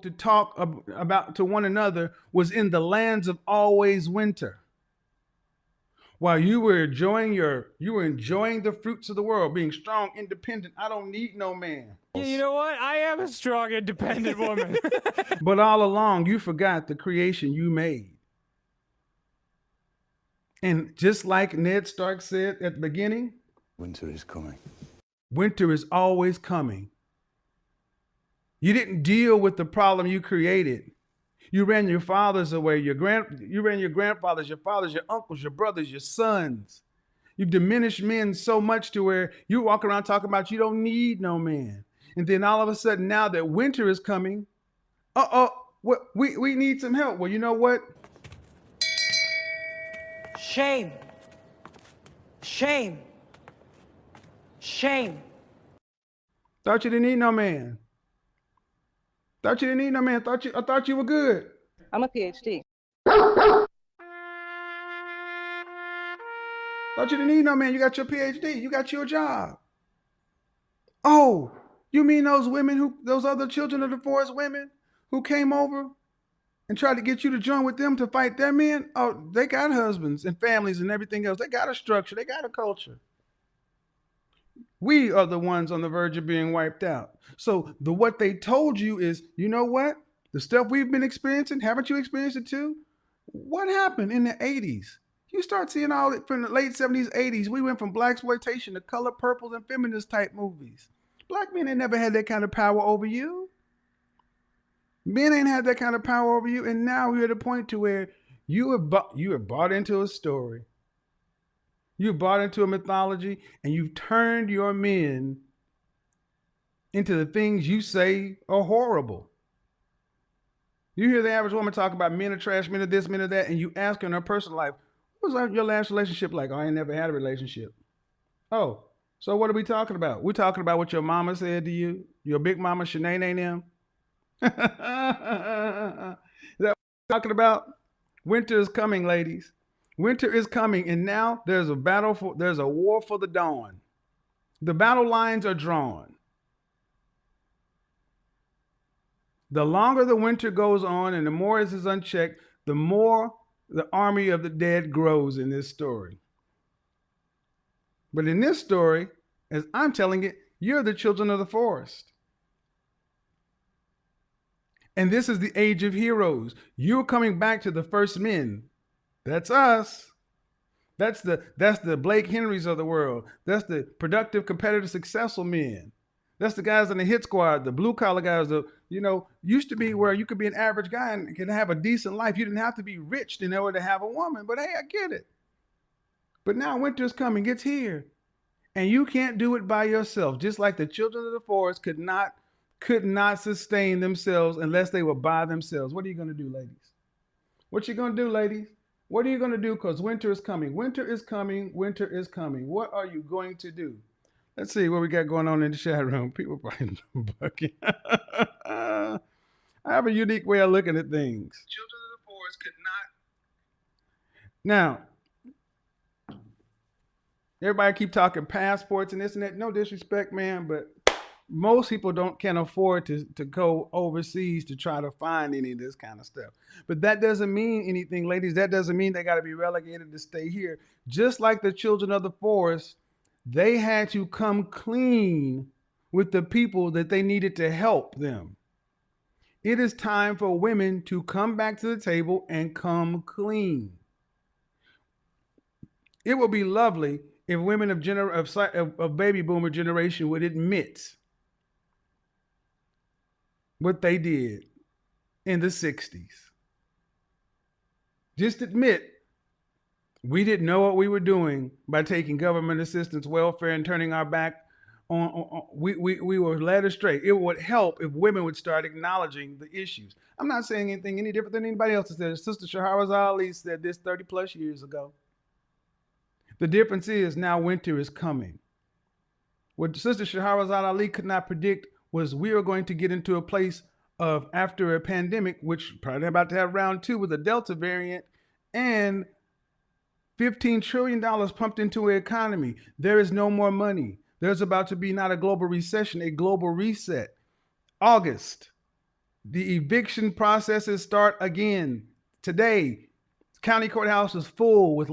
to talk about to one another was in the lands of always winter. While you were enjoying the fruits of the world, being strong, independent. I don't need no man. You know what? I am a strong, independent woman. But all along, you forgot the creation you made. And just like Ned Stark said at the beginning, winter is coming. Winter is always coming. You didn't deal with the problem you created. You ran your fathers away, you ran your grandfathers, your fathers, your uncles, your brothers, your sons. You've diminished men so much to where you walk around talking about you don't need no man. And then all of a sudden, now that winter is coming, we need some help. Well, you know what? Shame. Shame. Shame. Thought you didn't need no man. Thought you didn't need no man. I thought you were good. I'm a PhD. Thought you didn't need no man. You got your PhD. You got your job. Oh, you mean those other children of the forest women who came over and tried to get you to join with them to fight their men? Oh, they got husbands and families and everything else. They got a structure. They got a culture. We are the ones on the verge of being wiped out. So what they told you is, you know what? The stuff we've been experiencing, haven't you experienced it too? What happened in the 80s? You start seeing all it from the late 70s, 80s. We went from blaxploitation to color purples and feminist type movies. Black men ain't never had that kind of power over you. Men ain't had that kind of power over you. And now we're at a point to where you are bought into a story. You bought into a mythology, and you've turned your men into the things you say are horrible. You hear the average woman talk about men are trash, men are this, men are that, and you ask her in her personal life, what was your last relationship like? Oh, I ain't never had a relationship. Oh, so what are we talking about? We're talking about what your mama said to you, your big mama, Shanae them. Is that what we're talking about? Winter is coming, ladies. Winter is coming, and now there's a war for the dawn. The battle lines are drawn. The longer the winter goes on and the more it is unchecked, the more the army of the dead grows in this story. But in this story, as I'm telling it, you're the children of the forest. And this is the age of heroes. You're coming back to the first men. That's us. That's the Blake Henrys of the world. That's the productive, competitive, successful men. That's the guys in the hit squad, the blue collar guys. Used to be where you could be an average guy and can have a decent life. You didn't have to be rich in order to have a woman. But hey, I get it. But now winter's coming. It's here, and you can't do it by yourself. Just like the children of the forest could not sustain themselves unless they were by themselves. What are you going to do, ladies? What you going to do, ladies? What are you going to do? Because winter is coming. Winter is coming. Winter is coming. What are you going to do? Let's see what we got going on in the chat room. People probably bucking. I have a unique way of looking at things. Children of the forest could not. Now, everybody keep talking passports and this and that. No disrespect, man, but most people can't afford to go overseas to try to find any of this kind of stuff. But that doesn't mean anything, ladies. That doesn't mean they got to be relegated to stay here. Just like the children of the forest, they had to come clean with the people that they needed to help them. It is time for women to come back to the table and come clean. It would be lovely if women of baby boomer generation would admit what they did in the 60s. Just admit we didn't know what we were doing by taking government assistance, welfare, and turning our back on we were led astray. It would help if women would start acknowledging the issues. I'm not saying anything any different than anybody else has said. Sister Shahrazad Ali said this 30 plus years ago. The difference is now winter is coming. What Sister Shahrazad Ali could not predict was we are going to get into a place of, after a pandemic, which probably about to have round 2 with the Delta variant, and $15 trillion pumped into the economy. There is no more money. There's about to be not a global recession, a global reset. August, The eviction processes start again today. County courthouse is full with